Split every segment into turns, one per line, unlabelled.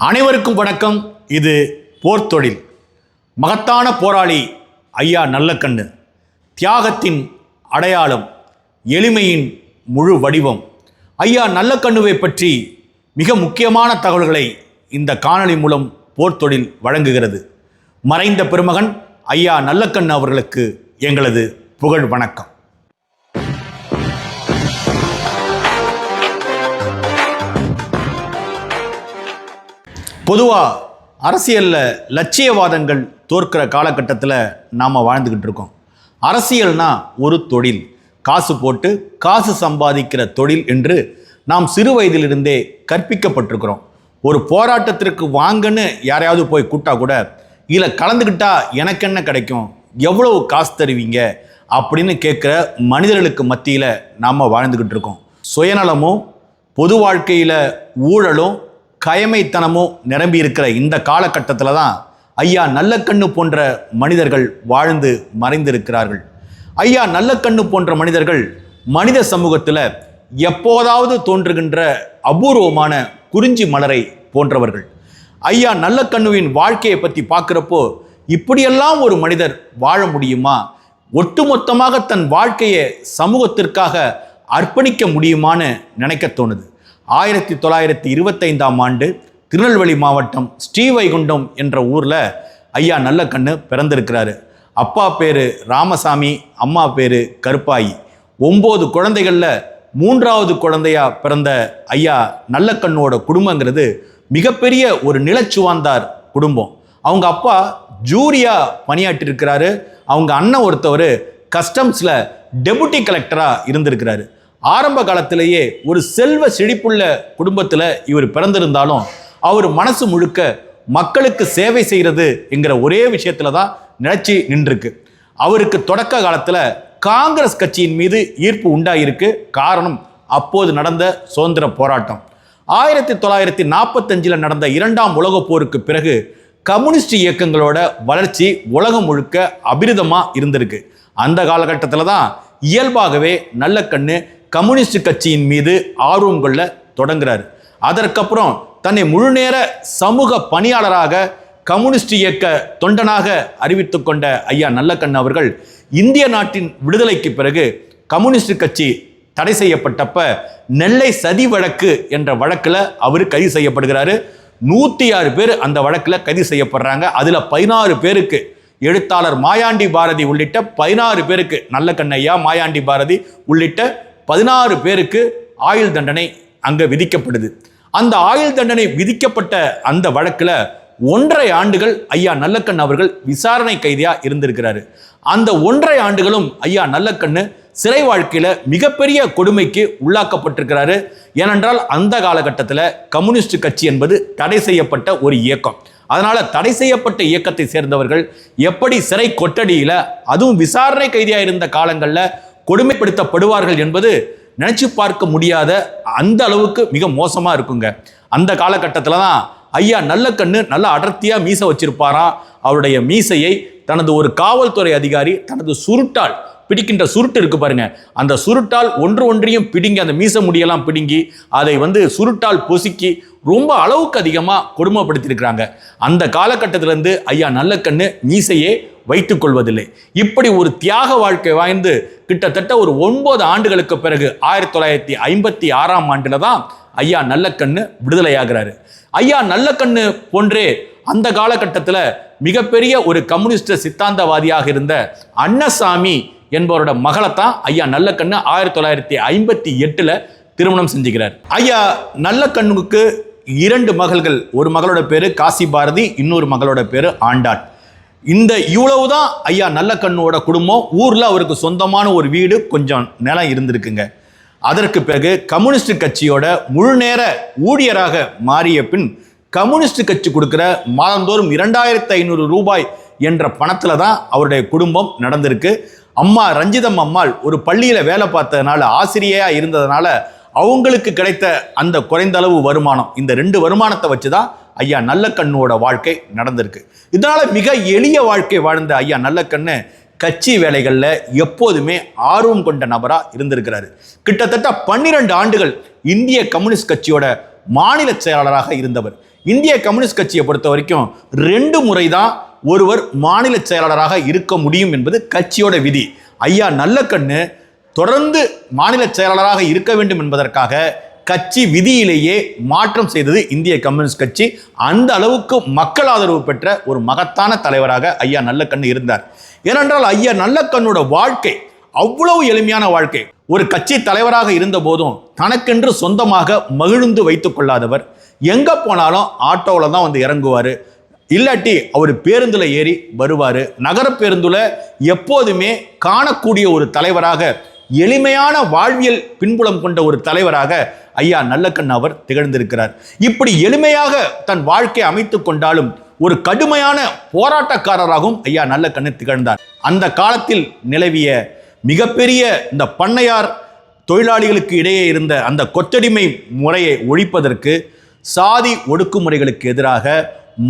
அனைவருக்கும் வணக்கம். இது போர்த்தொழில். மகத்தான போராளி ஐயா நல்லக்கண்ணு, தியாகத்தின் அடையாளம், எளிமையின் முழு வடிவம். ஐயா நல்லக்கண்ணுவை பற்றி மிக முக்கியமான தகவல்களை இந்த காணொளி மூலம் போர்த்தொழில் வழங்குகிறது. மறைந்த பெருமகன் ஐயா நல்லக்கண்ணு அவர்களுக்கு எங்களது புகழ் வணக்கம். பொதுவாக அரசியலில் லட்சியவாதங்கள் தோற்கிற காலகட்டத்தில் நாம் வாழ்ந்துக்கிட்டு இருக்கோம். அரசியல்னா ஒரு தொழில், காசு போட்டு காசு சம்பாதிக்கிற தொழில் என்று நாம் சிறு வயதிலிருந்தே கற்பிக்கப்பட்டிருக்கிறோம். ஒரு போராட்டத்திற்கு வாங்கன்னு யாரையாவது போய் கூட்டா கூட இதில் கலந்துக்கிட்டா எனக்கு என்ன கிடைக்கும், எவ்வளவு காசு தருவீங்க அப்படின்னு கேட்குற மனிதர்களுக்கு மத்தியில் நாம் வாழ்ந்துக்கிட்டு இருக்கோம். சுயநலமும் பொது வாழ்க்கையில் ஊழலும் கயமைத்தனமும் நிரம்பி இருக்கிற இந்த காலகட்டத்தில் தான் ஐயா நல்லக்கண்ணு போன்ற மனிதர்கள் வாழ்ந்து மறைந்திருக்கிறார்கள். ஐயா நல்லக்கண்ணு போன்ற மனிதர்கள் மனித சமூகத்தில் எப்போதாவது தோன்றுகின்ற அபூர்வமான குறிஞ்சி மலரை போன்றவர்கள். ஐயா நல்லக்கண்ணுவின் வாழ்க்கையை பற்றி பார்க்குறப்போ இப்படியெல்லாம் ஒரு மனிதர் வாழ முடியுமா, ஒட்டுமொத்தமாக தன் வாழ்க்கையை சமூகத்திற்காக அர்ப்பணிக்க முடியுமான்னு நினைக்க தோணுது. 1925ஆம் ஆண்டு திருநெல்வேலி மாவட்டம் ஸ்ரீவைகுண்டம் என்ற ஊரில் ஐயா நல்லக்கண்ணு பிறந்திருக்கிறாரு. அப்பா பேர் ராமசாமி, அம்மா பேர் கருப்பாயி. 9 குழந்தைகளில் 3வது குழந்தையா பிறந்த ஐயா நல்லக்கண்ணோட குடும்பங்கிறது மிகப்பெரிய ஒரு நிலச்சுவாந்தார் குடும்பம். அவங்க அப்பா ஜூரியா பணியாற்றிருக்கிறாரு. அவங்க அண்ணன் ஒருத்தவர் கஸ்டம்ஸில் டெபுட்டி கலெக்டராக இருந்திருக்கிறாரு. ஆரம்ப காலத்திலேயே ஒரு செல்வ செழிப்புள்ள குடும்பத்தில் இவர் பிறந்திருந்தாலும் அவர் மனசு முழுக்க மக்களுக்கு சேவை செய்கிறது என்கிற ஒரே விஷயத்துல தான் நினைச்சு நின்றுருக்கு. அவருக்கு தொடக்க காலத்தில் காங்கிரஸ் கட்சியின் மீது ஈர்ப்பு உண்டாயிருக்கு. காரணம், அப்போது நடந்த சுதந்திர போராட்டம். 1945 நடந்த 2ஆம் உலகப் போருக்கு பிறகு கம்யூனிஸ்ட் இயக்கங்களோட வளர்ச்சி உலகம் முழுக்க அபிரிதமாக இருந்திருக்கு. அந்த காலகட்டத்தில் தான் இயல்பாகவே நல்லக்கண்ணு கம்யூனிஸ்ட் கட்சியின் மீது ஆர்வம் கொள்ள தொடங்குறாரு. அதற்கப்புறம் தன்னை முழுநேர சமூக பணியாளராக, கம்யூனிஸ்ட் இயக்க தொண்டனாக அறிவித்து கொண்ட ஐயா நல்லக்கண்ணு அவர்கள் இந்திய நாட்டின் விடுதலைக்கு பிறகு கம்யூனிஸ்ட் கட்சி தடை செய்யப்பட்டப்ப நெல்லை சதி வழக்கு என்ற வழக்கில் அவர் கைது செய்யப்படுகிறாரு. 106 பேர் அந்த வழக்கில் கைது செய்யப்படுறாங்க. அதில் 16 பேருக்கு எழுத்தாளர் மாயாண்டி பாரதி உள்ளிட்ட 16 பேருக்கு, நல்லக்கண்ணையா, மாயாண்டி பாரதி உள்ளிட்ட 16 பேருக்கு ஆயுள் தண்டனை அங்கே விதிக்கப்படுது. அந்த ஆயுள் தண்டனை விதிக்கப்பட்ட அந்த வழக்கில் 1.5 ஆண்டுகள் ஐயா நல்லக்கண்ணு அவர்கள் விசாரணை கைதியா இருந்திருக்கிறாரு. அந்த 1.5 ஆண்டுகளும் ஐயா நல்லக்கண்ணு சிறை வாழ்க்கையில் மிகப்பெரிய கொடுமைக்கு உள்ளாக்கப்பட்டிருக்கிறாரு. ஏனென்றால் அந்த காலகட்டத்தில் கம்யூனிஸ்ட் கட்சி என்பது தடை செய்யப்பட்ட ஒரு இயக்கம். அதனால தடை செய்யப்பட்ட இயக்கத்தை சேர்ந்தவர்கள் எப்படி சிறை கொட்டடியில், அதுவும் விசாரணை கைதியாக இருந்த காலங்களில் கொடுமைப்படுத்தப்படுவார்கள் என்பது நினைச்சு பார்க்க முடியாத அந்த அளவுக்கு மிக மோசமாக இருக்குங்க. அந்த காலகட்டத்தில் தான் ஐயா நல்லக்கண்ணு நல்லா அடர்த்தியாக மீசை வச்சிருப்பாராம். அவருடைய மீசையை தனது ஒரு காவல்துறை அதிகாரி தனது சுருட்டால், பிடிக்கின்ற சுருட்டு இருக்கு பாருங்க, அந்த சுருட்டால் ஒன்றையும் பிடுங்கி, அந்த மீச முடியெல்லாம் பிடுங்கி அதை சுருட்டால் பொசுக்கி ரொம்ப அளவுக்கு அதிகமாக கொடுமைப்படுத்தியிருக்கிறாங்க. அந்த காலகட்டத்திலிருந்து ஐயா நல்லக்கண்ணு மீசையே வைத்துக் கொள்வதில்லை. இப்படி ஒரு தியாக வாழ்க்கை வாழ்ந்து கிட்டத்தட்ட ஒரு 9 ஆண்டுகளுக்கு பிறகு 1956ஆம் ஆண்டில் தான் ஐயா நல்லக்கண்ணு விடுதலையாகிறாரு. ஐயா நல்லக்கண்ணு போன்றே அந்த காலகட்டத்தில் மிகப்பெரிய ஒரு கம்யூனிஸ்ட் சித்தாந்தவாதியாக இருந்த அன்னசாமி என்பவரோட மகளைத்தான் ஐயா நல்லக்கண்ணு 1958 திருமணம் செஞ்சுக்கிறார். ஐயா நல்லக்கண்ணுக்கு 2 மகள்கள். ஒரு மகளோட பேரு காசி பாரதி, இன்னொரு மகளோட பேரு ஆண்டாள். இந்த இவ்வளவுதான் ஐயா நல்லக்கண்ணோட குடும்பம். ஊர்ல அவருக்கு சொந்தமான ஒரு வீடு, கொஞ்சம் நிலம் இருந்திருக்குங்க. அதற்கு பிறகு கம்யூனிஸ்ட் கட்சியோட முழுநேர ஊழியராக மாறிய பின் கம்யூனிஸ்ட் கட்சி கொடுக்கிற மாதந்தோறும் 2500 ரூபாய் என்ற பணத்துல தான் அவருடைய குடும்பம் நடந்திருக்கு. அம்மா ரஞ்சிதம் அம்மாள் ஒரு பள்ளியில வேலை பார்த்ததுனால, ஆசிரியையா இருந்ததுனால அவங்களுக்கு கிடைத்த அந்த குறைந்த அளவு வருமானம், இந்த 2 வருமானத்தை வச்சுதான் ஐயா நல்லக்கண்ணோட வாழ்க்கை நடந்திருக்கு. இதனால மிக எளிய வாழ்க்கை வாழ்ந்த ஐயா நல்லக்கண்ணு கட்சி வேலைகளில் எப்போதுமே ஆர்வம் கொண்ட நபராக இருந்திருக்கிறாரு. கிட்டத்தட்ட 12 ஆண்டுகள் இந்திய கம்யூனிஸ்ட் கட்சியோட மாநில செயலாளராக இருந்தவர். இந்திய கம்யூனிஸ்ட் கட்சியை பொறுத்த வரைக்கும் 2 முறை தான் ஒருவர் மாநில செயலாளராக இருக்க முடியும் என்பது கட்சியோட விதி. ஐயா நல்லக்கண்ணு தொடர்ந்து மாநில செயலாளராக இருக்க வேண்டும் என்பதற்காக கட்சி விதியிலேயே மாற்றம் செய்தது இந்திய கம்யூனிஸ்ட் கட்சி. அந்த அளவுக்கு மக்கள் ஆதரவு பெற்ற ஒரு மகத்தான தலைவராக ஐயா நல்லக்கண்ணு இருந்தார். ஏனென்றால் ஐயா நல்லக்கண்ணோட வாழ்க்கை அவ்வளவு எளிமையான வாழ்க்கை. ஒரு கட்சி தலைவராக இருந்த போதும் தனக்கென்று சொந்தமாக மகிழ்ந்து வைத்துக் கொள்ளாதவர். எங்க போனாலும் ஆட்டோவில் தான் வந்து இறங்குவார், இல்லாட்டி அவர் பேருந்துல ஏறி வருவார். நகர பேருந்துல எப்போதுமே காணக்கூடிய ஒரு தலைவராக, எளிமையான வாழ்வியல் பின்புலம் கொண்ட ஒரு தலைவராக ஐயா நல்லக்கண்ணு அவர் திகழ்ந்திருக்கிறார். இப்படி எளிமையாக தன் வாழ்க்கை அமைத்துக் கொண்டாலும் ஒரு கடுமையான போராட்டக்காரராகவும் ஐயா நல்லக்கண்ணு திகழ்ந்தார். அந்த காலத்தில் நிலவிய மிகப்பெரிய இந்த பண்ணையார் தொழிலாளிகளுக்கு இடையே இருந்த அந்த கொத்தடிமை முறையை ஒழிப்பதற்கு, சாதி ஒடுக்குமுறைகளுக்கு எதிராக,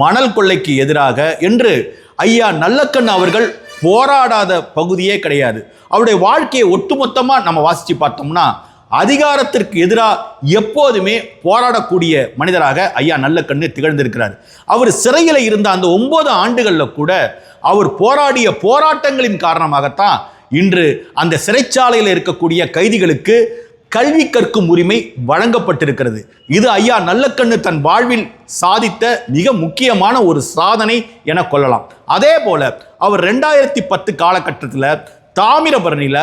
மணல் கொள்ளைக்கு எதிராக என்று ஐயா நல்லக்கண்ணு அவர்கள் போராடாத பகுதியே கிடையாது. அவருடைய வாழ்க்கையை ஒட்டுமொத்தமாக நம்ம வாசித்து பார்த்தோம்னா அதிகாரத்திற்கு எதிராக எப்போதுமே போராடக்கூடிய மனிதராக ஐயா நல்லக்கண்ணு திகழ்ந்திருக்கிறார். அவர் சிறையில் இருந்த அந்த 9 ஆண்டுகளில் கூட அவர் போராடிய போராட்டங்களின் காரணமாகத்தான் இன்று அந்த சிறைச்சாலையில் இருக்கக்கூடிய கைதிகளுக்கு கல்வி கற்கும் உரிமை வழங்கப்பட்டிருக்கிறது. இது ஐயா நல்லக்கண்ணு தன் வாழ்வில் சாதித்த மிக முக்கியமான ஒரு சாதனை என கொள்ளலாம். அதே போல அவர் 2010 காலகட்டத்தில் தாமிரபரணியில்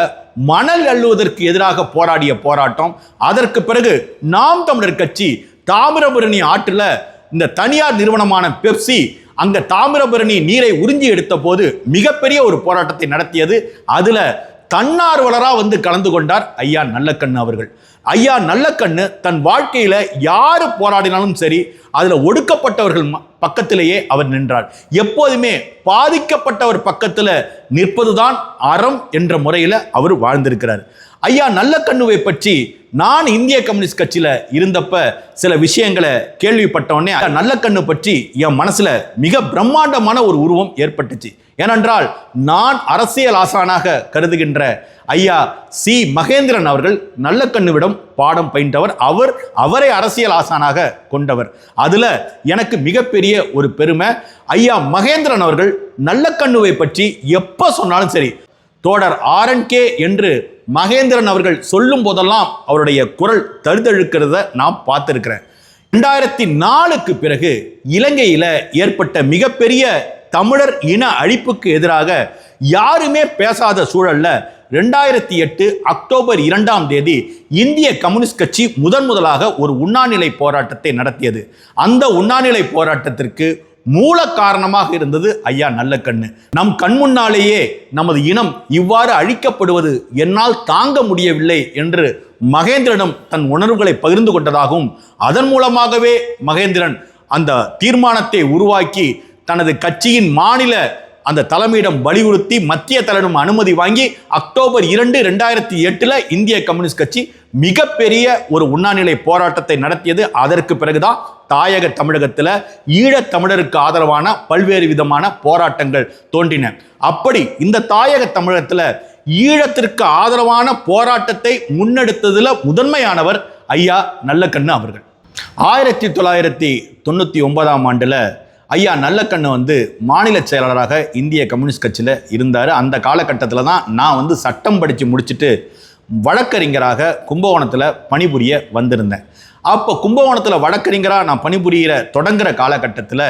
மணல் அள்ளுவதற்கு எதிராக போராடிய போராட்டம், அதற்கு பிறகு நாம் தமிழர் கட்சி தாமிரபரணி ஆற்றில் இந்த தனியார் நிறுவனமான பெப்சி அங்க தாமிரபரணி நீரை உறிஞ்சி எடுத்த போது மிகப்பெரிய ஒரு போராட்டத்தை நடத்தியது. அதுல தன்னார்வலரா வந்து கலந்து கொண்டார் ஐயா நல்லக்கண்ணு அவர்கள். ஐயா நல்லக்கண்ணு தன் வாழ்க்கையில யாரு போராடினாலும் சரி, அதுல ஒடுக்கப்பட்டவர்கள் பக்கத்திலேயே அவர் நின்றார். எப்போதுமே பாதிக்கப்பட்டவர் பக்கத்துல நிற்பதுதான் அறம் என்ற முறையில அவர் வாழ்ந்திருக்கிறார். ஐயா நல்லக்கண்ணுவை பற்றி நான் இந்திய கம்யூனிஸ்ட் கட்சியில இருந்தப்ப சில விஷயங்களை கேள்விப்பட்டவொடனே நல்லக்கண்ணு பற்றி என் மனசுல மிக பிரம்மாண்டமான ஒரு உருவம் ஏற்பட்டுச்சு. ஏனென்றால் நான் அரசியல் ஆசானாக கருதுகின்ற ஐயா சி மகேந்திரன் அவர்கள் நல்லக்கண்ணுவிடம் பாடம் பயின்றவர். அவரை அரசியல் ஆசானாக கொண்டவர். அதுல எனக்கு மிகப்பெரிய ஒரு பெருமை. ஐயா மகேந்திரன் அவர்கள் நல்லக்கண்ணுவை பற்றி எப்ப சொன்னாலும் சரி, தோடர் RNK என்று மகேந்திரன் அவர்கள் சொல்லும் போதெல்லாம் அவருடைய குரல் தழுதழுக்கிறத நான் பார்த்திருக்கிறேன். 2004க்கு பிறகு இலங்கையில ஏற்பட்ட மிகப்பெரிய தமிழர் இன அழிப்புக்கு எதிராக யாருமே பேசாத சூழல்ல 2008 அக்டோபர் 2ஆம் தேதி இந்திய கம்யூனிஸ்ட் கட்சி முதலாக ஒரு உண்ணாநிலை போராட்டத்தை நடத்தியது. அந்த உண்ணாநிலை போராட்டத்திற்கு மூல காரணமாக இருந்தது ஐயா நல்லக்கண்ணு. நம் கண்முன்னாலேயே நமது இனம் இவ்வாறு அழிக்கப்படுவது என்னால் தாங்க முடியவில்லை என்று மகேந்திரனிடம் தன் உணர்வுகளை பகிர்ந்து கொண்டதாகவும், அதன் மூலமாகவே மகேந்திரன் அந்த தீர்மானத்தை உருவாக்கி தனது கட்சியின் மாநில அந்த தலைமையிடம் வலியுறுத்தி மத்திய தலைவரிடம் அனுமதி வாங்கி அக்டோபர் 2, 2008 இந்திய கம்யூனிஸ்ட் கட்சி மிகப்பெரிய ஒரு உண்ணாநிலை போராட்டத்தை நடத்தியது. அதற்கு பிறகுதான் தாயக தமிழகத்தில் ஈழத் தமிழருக்கு ஆதரவான பல்வேறு விதமான போராட்டங்கள் தோன்றின. அப்படி இந்த தாயக தமிழகத்தில் ஈழத்திற்கு ஆதரவான போராட்டத்தை முன்னெடுத்ததில் முதன்மையானவர் ஐயா நல்லக்கண்ணு அவர்கள். 1999ஆம் ஆண்டுல ஐயா நல்லக்கண்ணு வந்து மாநில செயலாளராக இந்திய கம்யூனிஸ்ட் கட்சியில் இருந்தார். அந்த காலகட்டத்தில் தான் நான் சட்டம் படித்து முடிச்சுட்டு வழக்கறிஞராக கும்பகோணத்தில் பணிபுரிய வந்திருந்தேன். அப்போ கும்பகோணத்தில் வழக்கறிஞராக நான் பணிபுரிகிற தொடங்குகிற காலகட்டத்தில்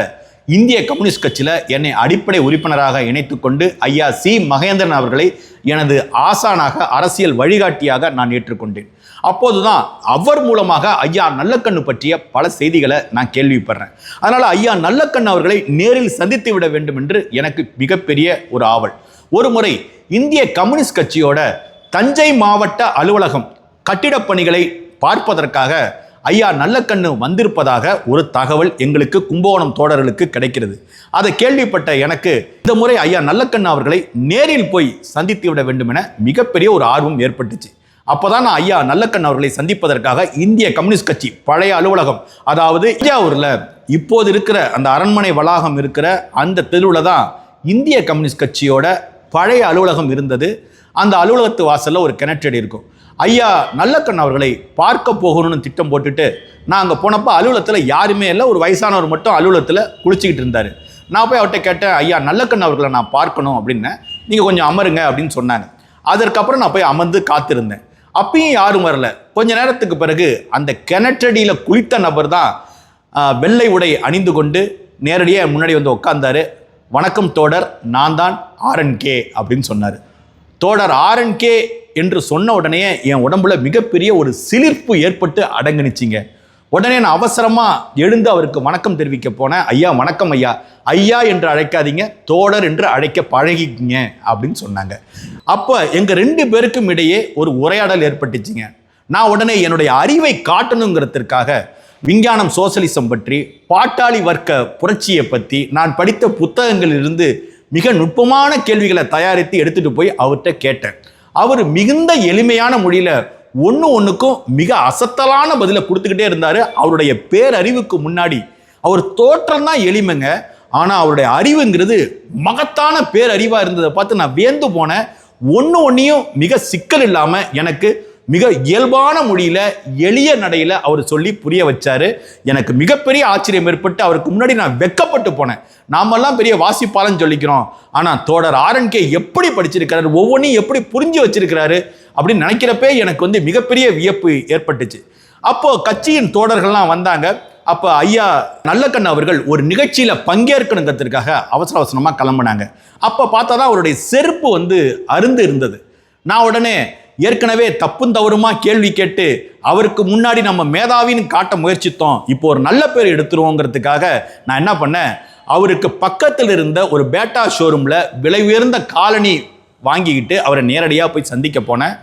இந்திய கம்யூனிஸ்ட் கட்சியில் என்னை அடிப்படை உறுப்பினராக இணைத்து கொண்டு ஐயா சி மகேந்திரன் அவர்களை எனது ஆசானாக, அரசியல் வழிகாட்டியாக நான் ஏற்றுக்கொண்டேன். அப்போதுதான் அவர் மூலமாக ஐயா நல்லக்கண்ணு பற்றிய பல செய்திகளை நான் கேள்விப்படுறேன். அதனால் ஐயா நல்லக்கண்ணு அவர்களை நேரில் சந்தித்து விட வேண்டும் என்று எனக்கு மிகப்பெரிய ஒரு ஆவல். ஒரு முறை இந்திய கம்யூனிஸ்ட் கட்சியோட தஞ்சை மாவட்ட அலுவலகம் கட்டிடப் பணிகளை பார்ப்பதற்காக ஐயா நல்லக்கண்ணு வந்திருப்பதாக ஒரு தகவல் எங்களுக்கு கும்பகோணம் தோழர்களுக்கு கிடைக்கிறது. அதை கேள்விப்பட்ட எனக்கு இந்த முறை ஐயா நல்லக்கண்ணு அவர்களை நேரில் போய் சந்தித்து விட வேண்டும் என மிகப்பெரிய ஒரு ஆர்வம் ஏற்பட்டுச்சு. அப்போதான் நான் ஐயா நல்லக்கண்ணு அவர்களை சந்திப்பதற்காக இந்திய கம்யூனிஸ்ட் கட்சி பழைய அலுவலகம், அதாவது தஞ்சாவூரில் இப்போது இருக்கிற அந்த அரண்மனை வளாகம் இருக்கிற அந்த தெருவில் தான் இந்திய கம்யூனிஸ்ட் கட்சியோட பழைய அலுவலகம் இருந்தது. அந்த அலுவலகத்து வாசலில் ஒரு கிணற்றடி இருக்கும். ஐயா நல்லக்கண் அவர்களை பார்க்க போகணும்னு திட்டம் போட்டுட்டு நான் அங்கே போனப்போ அலுவலகத்தில் யாருமே இல்லை, ஒரு வயசானவர் மட்டும் அலுவலகத்தில் குளிச்சுக்கிட்டு இருந்தார். நான் போய் அவர்கிட்ட கேட்டேன், ஐயா நல்லக்கண் அவர்களை நான் பார்க்கணும் அப்படின்னு. நீங்கள் கொஞ்சம் அமருங்க அப்படின்னு சொன்னாங்க. அதற்கப்புறம் நான் போய் அமர்ந்து காத்திருந்தேன். அப்பயும் யாரும் வரல. கொஞ்ச நேரத்துக்கு பிறகு அந்த கிணற்றடியில் குளித்த நபர் தான் வெள்ளை உடை அணிந்து கொண்டு நேரடியாக முன்னாடி வந்து உட்கார்ந்தாரு. வணக்கம் தோடர், நான் தான் RNK அப்படின்னு சொன்னார். தோடர் RNK என்று சொன்ன உடனே என் உடம்புல மிகப்பெரிய ஒரு சிலிர்ப்பு ஏற்பட்டு அடங்குனுச்சிங்க. உடனே நான் அவசரமாக எழுந்து அவருக்கு வணக்கம் தெரிவிக்க போனேன். ஐயா வணக்கம் ஐயா, ஐயா என்று அழைக்காதீங்க, தோடர் என்று அழைக்க பழகிக்கிங்க அப்படின்னு சொன்னாங்க. அப்போ எங்கள் 2 பேருக்கும் இடையே ஒரு உரையாடல் ஏற்பட்டுச்சுங்க. நான் உடனே என்னுடைய அறிவை காட்டணுங்கிறதுக்காக விஞ்ஞானம், சோசலிசம் பற்றி, பாட்டாளி வர்க்க புரட்சியை பற்றி நான் படித்த புத்தகங்களிலிருந்து மிக நுட்பமான கேள்விகளை தயாரித்து எடுத்துட்டு போய் அவர்கிட்ட கேட்டேன். அவர் மிகுந்த எளிமையான மொழியில ஒன்றுக்கும் மிக அசத்தலான பதிலை கொடுத்துக்கிட்டே இருந்தாரு. அவருடைய பேரறிவுக்கு முன்னாடி அவர் தோற்றம் தான் எளிமைங்க, ஆனால் அவருடைய அறிவுங்கிறது மகத்தான பேரறிவா இருந்ததை பார்த்து நான் வியந்து போனேன். ஒன்றையும் மிக சிக்கல் இல்லாமல் எனக்கு மிக இயல்பான மொழியில எளிய நடையில அவர் சொல்லி புரிய வச்சாரு. எனக்கு மிகப்பெரிய ஆச்சரியம் ஏற்பட்டு அவருக்கு முன்னாடி நான் வெக்கப்பட்டு போனேன். நாமெல்லாம் பெரிய வாசிப்பாளன்னு சொல்லிக்கிறோம், ஆனா தோடர் RNK எப்படி படிச்சிருக்கிறாரு, ஒவ்வொன்றையும் எப்படி புரிஞ்சு வச்சிருக்கிறாரு அப்படின்னு நினைக்கிறப்பே எனக்கு வந்து மிகப்பெரிய வியப்பு ஏற்பட்டுச்சு. அப்போ கட்சியின் தோடர்கள்லாம் வந்தாங்க. அப்போ ஐயா நல்லக்கண் அவர்கள் ஒரு நிகழ்ச்சியில பங்கேற்கணுங்கிறதுக்காக அவசர அவசரமா கிளம்புனாங்க. அப்போ பார்த்தா தான் அவருடைய செருப்பு வந்து அருந்து இருந்தது. நான் உடனே ஏற்கனவே தப்பும் தவறுமா கேள்வி கேட்டு அவருக்கு முன்னாடி நம்ம மேதாவின்னு காட்ட முயற்சித்தோம், இப்போ ஒரு நல்ல பேர் எடுத்துருவோங்கிறதுக்காக நான் என்ன பண்ணேன், அவருக்கு பக்கத்தில் இருந்த ஒரு பேட்டா ஷோரூமில் விலை உயர்ந்த காலனி வாங்கிக்கிட்டு அவரை நேரடியாக போய் சந்திக்க போனேன்.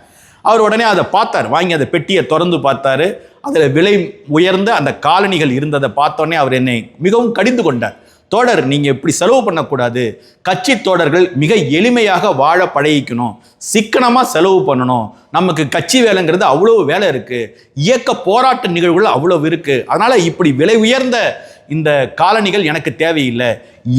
அவர் உடனே அதை பார்த்தார், வாங்கி அந்த பெட்டியை திறந்து பார்த்தாரு. அதில் விலை உயர்ந்த அந்த காலனிகள் இருந்ததை பார்த்தோன்னே அவர் என்னை மிகவும் கடிந்து கொண்டார். தோடர், நீங்கள் இப்படி செலவு பண்ணக்கூடாது, கட்சி தோடர்கள் மிக எளிமையாக வாழ பழகிக்கணும், சிக்கனமாக செலவு பண்ணணும், நமக்கு கட்சி வேலைங்கிறது அவ்வளோ வேலை இருக்குது, இயக்க போராட்ட நிகழ்வுகள் அவ்வளோ இருக்குது, அதனால் இப்படி விலை உயர்ந்த இந்த காலணிகள் எனக்கு தேவையில்லை,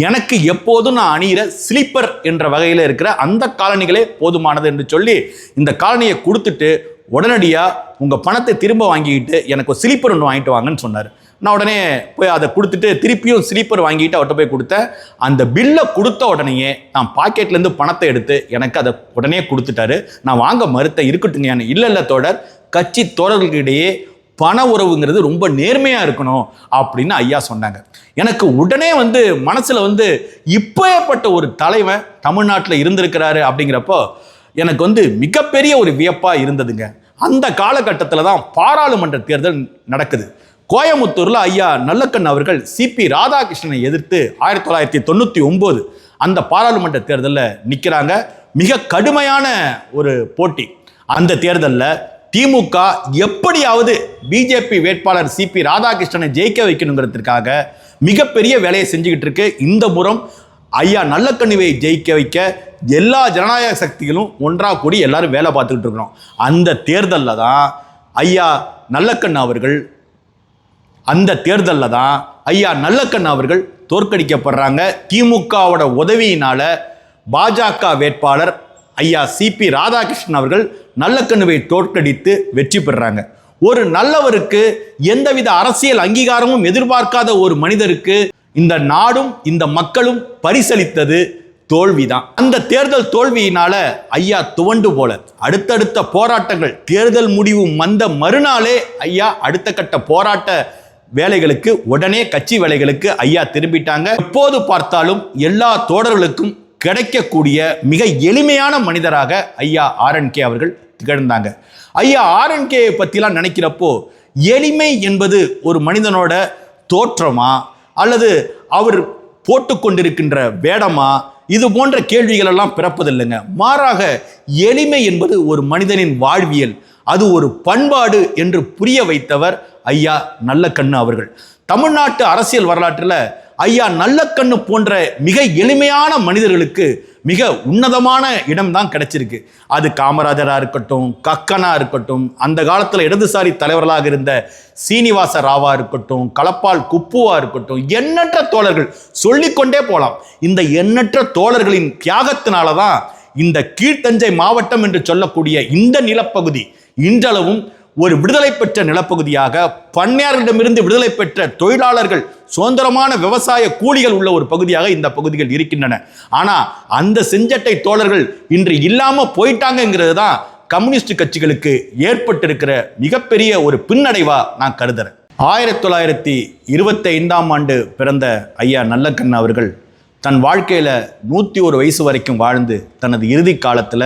எனக்கு எப்போதும் நான் அணிகிற ஸ்லீப்பர் என்ற வகையில் இருக்கிற அந்த காலணிகளே போதுமானது என்று சொல்லி இந்த காலணியை கொடுத்துட்டு உடனடியாக உங்கள் பணத்தை திரும்ப வாங்கிக்கிட்டு எனக்கு ஒரு ஸ்லீப்பர் ஒன்று வாங்கிட்டு வாங்கன்னு சொன்னார். நான் உடனே போய் அதை கொடுத்துட்டு திருப்பியும் ஸ்லீப்பர் வாங்கிட்டு அவர்கிட்ட போய் கொடுத்தேன். அந்த பில்லை கொடுத்த உடனேயே நான் பாக்கெட்லேருந்து பணத்தை எடுத்து எனக்கு அதை உடனே கொடுத்துட்டாரு. நான் வாங்க மறுத்த இருக்கட்டுங்க, இல்லை தோடர், கட்சி தோழர்களுக்கிடையே பண உறவுங்கிறது ரொம்ப நேர்மையாக இருக்கணும் அப்படின்னு ஐயா சொன்னாங்க. எனக்கு உடனே வந்து மனசில் வந்து இப்பேற்பட்ட ஒரு தலைவன் தமிழ்நாட்டில் இருந்திருக்கிறாரு அப்படிங்கிறப்போ எனக்கு வந்து மிகப்பெரிய ஒரு வியப்பாக இருந்ததுங்க. அந்த காலகட்டத்தில் தான் பாராளுமன்ற தேர்தல் நடக்குது. கோயமுத்தூரில் ஐயா நல்லக்கண் அவர்கள் CP ராதாகிருஷ்ணனை எதிர்த்து 1999 அந்த பாராளுமன்ற தேர்தலில் நிற்கிறாங்க. மிக கடுமையான ஒரு போட்டி. அந்த தேர்தலில் திமுக எப்படியாவது BJP வேட்பாளர் CP ராதாகிருஷ்ணனை ஜெயிக்க வைக்கணுங்கிறதுக்காக மிகப்பெரிய வேலையை செஞ்சுக்கிட்டு இருக்கு. இந்த முறம் ஐயா நல்லக்கண்ணுவை ஜெயிக்க வைக்க எல்லா ஜனநாயக சக்திகளும் ஒன்றாக கூடி எல்லாரும் வேலை பார்த்துக்கிட்டு இருக்கிறோம். அந்த தேர்தலில் தான் ஐயா நல்லக்கண் அவர்கள் தோற்கடிக்கப்படுறாங்க. திமுகவோட உதவியினால பாஜக வேட்பாளர் ஐயா CP ராதாகிருஷ்ணன் அவர்கள் நல்லக்கண்ணுவை தோற்கடித்து வெற்றி பெறாங்க. ஒரு நல்லவருக்கு எந்தவித அரசியல் அங்கீகாரமும் எதிர்பார்க்காத ஒரு மனிதருக்கு இந்த நாடும் இந்த மக்களும் பரிசளித்தது தோல்விதான். அந்த தேர்தல் தோல்வியினால ஐயா துவண்டு போல அடுத்தடுத்த போராட்டங்கள், தேர்தல் முடிவு வந்த மறுநாளே ஐயா அடுத்த கட்ட போராட்ட வேலைகளுக்கு, உடனே கட்சி வேலைகளுக்கு ஐயா திரும்பிட்டாங்க. எப்போது பார்த்தாலும் எல்லா தோழர்களுக்கும் கிடைக்கக்கூடிய மிக எளிமையான மனிதராக ஐயா RNK அவர்கள் திகழ்ந்தாங்க. ஐயா RNK பற்றிலாம் நினைக்கிறப்போ எளிமை என்பது ஒரு மனிதனோட தோற்றமா அல்லது அவர் போட்டுக்கொண்டிருக்கின்ற வேடமா, இது போன்ற கேள்விகள் எல்லாம் பிறப்பதில்லைங்க. மாறாக எளிமை என்பது ஒரு மனிதனின் வாழ்வியல், அது ஒரு பண்பாடு என்று புரிய வைத்தவர் ஐயா நல்லக்கண்ணு அவர்கள். தமிழ்நாட்டு அரசியல் வரலாற்றில் ஐயா நல்லக்கண்ணு போன்ற மிக எளிமையான மனிதர்களுக்கு மிக உன்னதமான இடம்தான் கிடைச்சிருக்கு. அது காமராஜராக இருக்கட்டும், கக்கனா இருக்கட்டும், அந்த காலத்தில் இடதுசாரி தலைவர்களாக இருந்த சீனிவாச ராவா இருக்கட்டும், களப்பால் குப்புவா இருக்கட்டும், எண்ணற்ற தோழர்கள் சொல்லிக்கொண்டே போகலாம். இந்த எண்ணற்ற தோழர்களின் தியாகத்தினால தான் இந்த கீழ்த்தஞ்சை மாவட்டம் என்று சொல்லக்கூடிய இந்த நிலப்பகுதி இன்றளவும் ஒரு விடுதலை பெற்ற நிலப்பகுதியாக, பண்ணையார்களிடமிருந்து விடுதலை பெற்ற தொழிலாளர்கள், சுதந்திரமான விவசாய கூலிகள் உள்ள ஒரு பகுதியாக இந்த பகுதிகள் இருக்கின்றன. ஆனா அந்த செஞ்சட்டை தோழர்கள் இன்று இல்லாம போயிட்டாங்கிறது தான் கம்யூனிஸ்ட் கட்சிகளுக்கு ஏற்பட்டிருக்கிற மிகப்பெரிய ஒரு பின்னடைவா நான் கருதுறேன். 1925 பிறந்த ஐயா நல்லக்கண்ணு அவர்கள் தன் வாழ்க்கையில 101 வயசு வரைக்கும் வாழ்ந்து தனது இறுதி காலத்துல,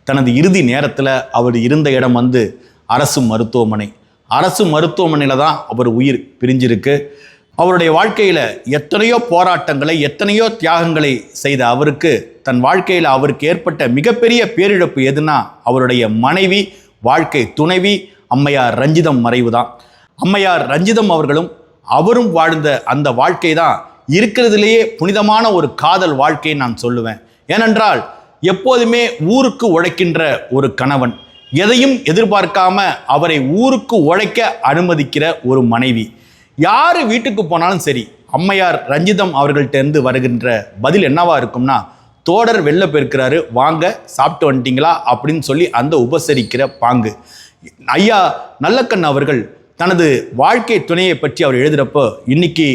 தனது இறுதி நேரத்துல அவர் இருந்த இடம் அரசு மருத்துவமனை. அரசு மருத்துவமனையில் தான் அவர் உயிர் பிரிஞ்சிருக்கு. அவருடைய வாழ்க்கையில் எத்தனையோ போராட்டங்களை, எத்தனையோ தியாகங்களை செய்த அவருக்கு தன் வாழ்க்கையில் அவருக்கு ஏற்பட்ட மிகப்பெரிய பேரிழப்பு எதுனா அவருடைய மனைவி, வாழ்க்கை துணைவி அம்மையார் ரஞ்சிதம் மறைவு தான். அம்மையார் ரஞ்சிதம் அவரும் வாழ்ந்த அந்த வாழ்க்கை தான் இருக்கிறதுலேயே புனிதமான ஒரு காதல் வாழ்க்கையை நான் சொல்லுவேன். ஏனென்றால் எப்போதுமே ஊருக்கு உழைக்கின்ற ஒரு கணவன், எதையும் எதிர்பார்க்காம அவரை ஊருக்கு உழைக்க அனுமதிக்கிற ஒரு மனைவி. யார் வீட்டுக்கு போனாலும் சரி, அம்மையார் ரஞ்சிதம் அவர்கள்ட்ட வருகின்ற பதில் என்னவா இருக்கும்னா, தோடர் வெளில போயிருக்கிறாரு, வாங்க சாப்பிட்டு வந்துட்டீங்களா அப்படின்னு சொல்லி அந்த உபசரிக்கிற பாங்கு. ஐயா நல்லக்கண்ணு அவர்கள் தனது வாழ்க்கை துணையை பற்றி அவர் எழுதுகிறப்போ, இன்னைக்கு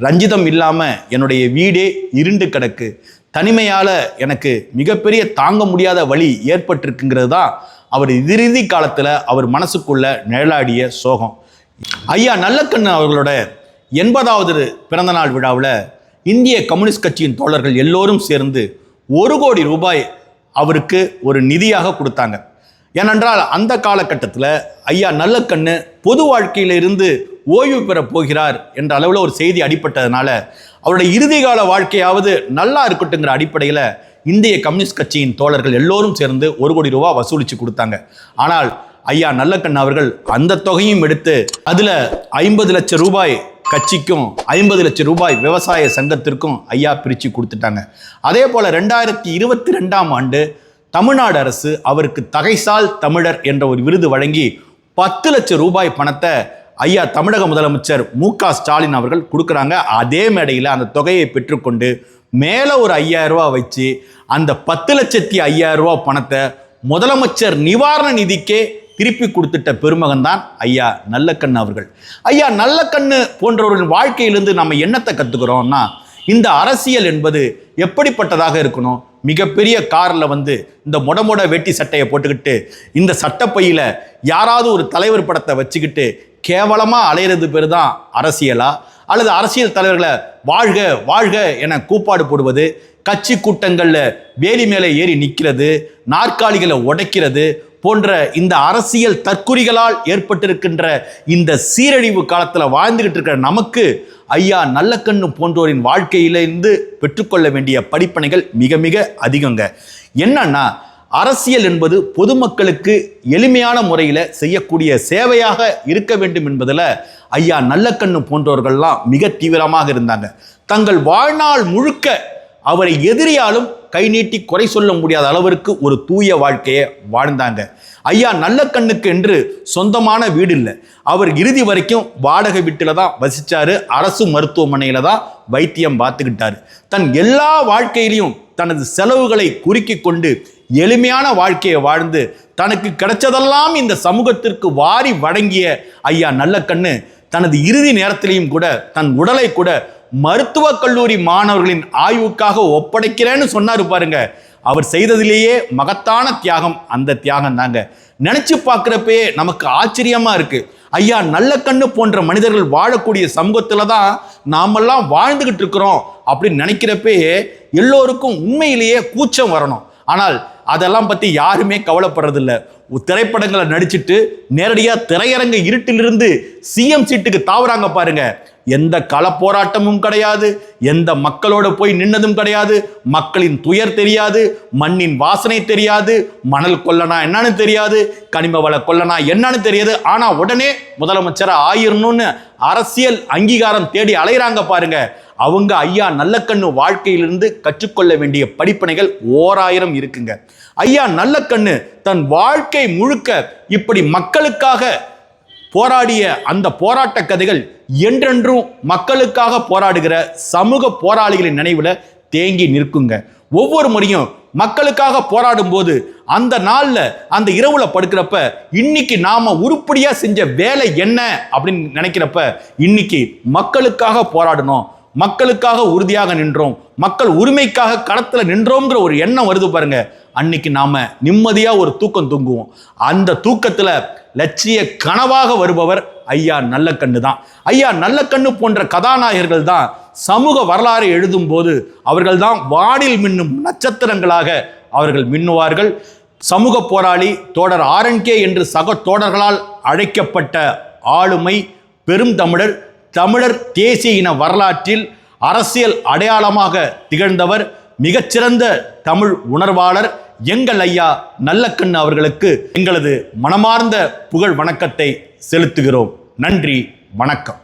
ரஞ்சிதம் இல்லாமல் என்னுடைய வீடே இருண்டு கிடக்கு, தனிமையால் எனக்கு மிகப்பெரிய தாங்க முடியாத வலி ஏற்பட்டிருக்குங்கிறது தான் அவர் இறுதி காலத்தில் அவர் மனசுக்குள்ள நிழலாடிய சோகம். ஐயா நல்லக்கண்ணு அவர்களோட 80வது பிறந்தநாள் விழாவில் இந்திய கம்யூனிஸ்ட் கட்சியின் தோழர்கள் எல்லோரும் சேர்ந்து 1 கோடி ரூபாய் அவருக்கு ஒரு நிதியாக கொடுத்தாங்க. ஏனென்றால் அந்த காலகட்டத்தில் ஐயா நல்லக்கண்ணு பொது வாழ்க்கையிலிருந்து ஓய்வு பெற போகிறார் என்ற அளவில் ஒரு செய்தி அடிப்பட்டதுனால அவருடைய இறுதி கால வாழ்க்கையாவது நல்லா இருக்கட்டுங்கிற அடிப்படையில் இந்திய கம்யூனிஸ்ட் கட்சியின் தோழர்கள் எல்லோரும் சேர்ந்து 1 கோடி ரூபாய் வசூலித்து கொடுத்தாங்க. ஆனால் ஐயா நல்லக்கண்ணு அவர்கள் அந்த தொகையும் எடுத்து அதில் 50 லட்சம் ரூபாய் கட்சிக்கும் 50 லட்சம் ரூபாய் விவசாய சங்கத்திற்கும் ஐயா பிரித்து கொடுத்துட்டாங்க. அதே போல் 2022 தமிழ்நாடு அரசு அவருக்கு தகைசால் தமிழர் என்ற ஒரு விருது வழங்கி 10 லட்சம் ரூபாய் பணத்தை ஐயா தமிழக முதலமைச்சர் மு.க. ஸ்டாலின் அவர்கள் கொடுக்குறாங்க. அதே மேடையில் அந்த தொகையை பெற்றுக்கொண்டு மேலே ஒரு 5000 ரூபா வச்சு அந்த 10,05,000 ரூபா பணத்தை முதலமைச்சர் நிவாரண நிதிக்கே திருப்பி கொடுத்துட்ட பெருமகன் தான் ஐயா நல்லக்கண்ணு அவர்கள். ஐயா நல்லக்கண்ணு போன்றவர்களின் வாழ்க்கையிலிருந்து நம்ம என்னத்தை கற்றுக்கிறோம்னா, இந்த அரசியல் என்பது எப்படிப்பட்டதாக இருக்கணும். மிகப்பெரிய காரில் இந்த மொட வேட்டி சட்டையை போட்டுக்கிட்டு இந்த சட்டப்பையில் யாராவது ஒரு தலைவர் படத்தை வச்சுக்கிட்டு கேவலமாக அலையிறது பேர் தான் அரசியலா? அல்லது அரசியல் தலைவர்களை வாழ்க வாழ்க என கூப்பாடு போடுவது, கட்சி கூட்டங்களில் வேலி மேலே ஏறி நிற்கிறது, நாற்காலிகளை உடைக்கிறது போன்ற இந்த அரசியல் தற்குறிகளால் ஏற்பட்டிருக்கின்ற இந்த சீரழிவு காலத்தில் வாழ்ந்துகிட்டு இருக்கிற நமக்கு ஐயா நல்லக்கண்ணு போன்றோரின் வாழ்க்கையிலிருந்து பெற்றுக்கொள்ள வேண்டிய படிப்பனைகள் மிக மிக அதிகங்க. என்னன்னா, அரசியல் என்பது பொதுமக்களுக்கு எளிமையான முறையில் செய்யக்கூடிய சேவையாக இருக்க வேண்டும் என்பதில் ஐயா நல்லக்கண்ணு போன்றவர்கள்லாம் மிக தீவிரமாக இருந்தாங்க. தங்கள் வாழ்நாள் முழுக்க அவரை எதிரியாலும் கை நீட்டி குறை சொல்ல முடியாத அளவிற்கு ஒரு தூய வாழ்க்கையை வாழ்ந்தாங்க. ஐயா நல்லக்கண்ணுக்கு என்று சொந்தமான வீடு இல்லை. அவர் இறுதி வரைக்கும் வாடகை வீட்டில் தான் வசித்தார். அரசு மருத்துவமனையில் தான் வைத்தியம் பார்த்துக்கிட்டார். தன் எல்லா வாழ்க்கையிலையும் தனது செலவுகளை குறுக்கி கொண்டு எளிமையான வாழ்க்கையை வாழ்ந்து தனக்கு கிடைச்சதெல்லாம் இந்த சமூகத்திற்கு வாரி வழங்கிய ஐயா நல்லக்கண்ணு தனது இறுதி நேரத்திலையும் கூட தன் உடலை கூட மருத்துவக் கல்லூரி மாணவர்களின் ஆய்வுக்காக ஒப்படைக்கிறேன்னு சொன்னாரு பாருங்க. அவர் செய்ததிலேயே மகத்தான தியாகம் அந்த தியாகம் தாங்க. நினைச்சு பார்க்குறப்பே நமக்கு ஆச்சரியமா இருக்கு. ஐயா நல்லக்கண்ணு போன்ற மனிதர்கள் வாழக்கூடிய சமூகத்துல தான் நாமெல்லாம் வாழ்ந்துகிட்டு இருக்கிறோம் அப்படின்னு நினைக்கிறப்பே எல்லோருக்கும் உண்மையிலேயே கூச்சம் வரணும். ஆனால் அதெல்லாம் பற்றி யாருமே கவலைப்படுறதில்லை. திரைப்படங்களை நடிச்சுட்டு நேரடியாக திரையரங்க இருட்டிலிருந்து சிஎம் சீட்டுக்கு தாவுறாங்க பாருங்க. எந்த கள போராட்டமும் கிடையாது, எந்த மக்களோட போய் நின்னதும் கிடையாது, மக்களின் துயர் தெரியாது, மண்ணின் வாசனை தெரியாது, மணல் கொல்லனா என்னன்னு தெரியாது, கனிம வள கொல்லனா என்னன்னு தெரியாது. ஆனா உடனே முதலமைச்சரா ஆயிரணும்னு அரசியல் அங்கீகாரம் தேடி அலைகிறாங்க பாருங்க. அவங்க ஐயா நல்லக்கண்ணு வாழ்க்கையிலிருந்து கற்றுக்கொள்ள வேண்டிய படிப்பனைகள் 1000 இருக்குங்க. ஐயா நல்லக்கண்ணு தன் வாழ்க்கை முழுக்க இப்படி மக்களுக்காக போராடிய அந்த போராட்ட கதைகள் என்றென்றும் மக்களுக்காக போராடுகிற சமூக போராளிகளின் நினைவுல தேங்கி நிற்குங்க. ஒவ்வொரு முறையும் மக்களுக்காக போராடும் போது அந்த நாள்ல அந்த இரவுல படுக்கிறப்ப இன்னைக்கு நாம உருப்படியா செஞ்ச வேலை என்ன அப்படின்னு நினைக்கிறப்ப இன்னைக்கு மக்களுக்காக போராடணும், மக்களுக்காக உறுதியாக நின்றோம், மக்கள் உரிமைக்காக களத்துல நின்றோம்ங்கிற ஒரு எண்ணம் வருது பாருங்க. அன்னைக்கு நாம நிம்மதியா ஒரு தூக்கம் தூங்குவோம். அந்த தூக்கத்துல லட்சிய கனவாக வருபவர் ஐயா நல்லக்கண்ணு தான். ஐயா நல்லக்கண்ணு போன்ற கதாநாயகர்கள் தான் சமூக வரலாறை எழுதும் போது அவர்கள் தான் வானில் மின்னும் நட்சத்திரங்களாக அவர்கள் மின்னுவார்கள். சமூக போராளி தோழர் ஆர்என்கே என்று சக தோழர்களால் அழைக்கப்பட்ட ஆளுமை பெரும் தமிழர், தமிழர் தேசிய இன வரலாற்றில் அரசியல் அடையாளமாக திகழ்ந்தவர், மிகச்சிறந்த தமிழ் உணர்வாளர் எங்கள் ஐயா நல்லக்கண்ணு அவர்களுக்கு எங்களது மனமார்ந்த புகழ் வணக்கத்தை செலுத்துகிறோம். நன்றி, வணக்கம்.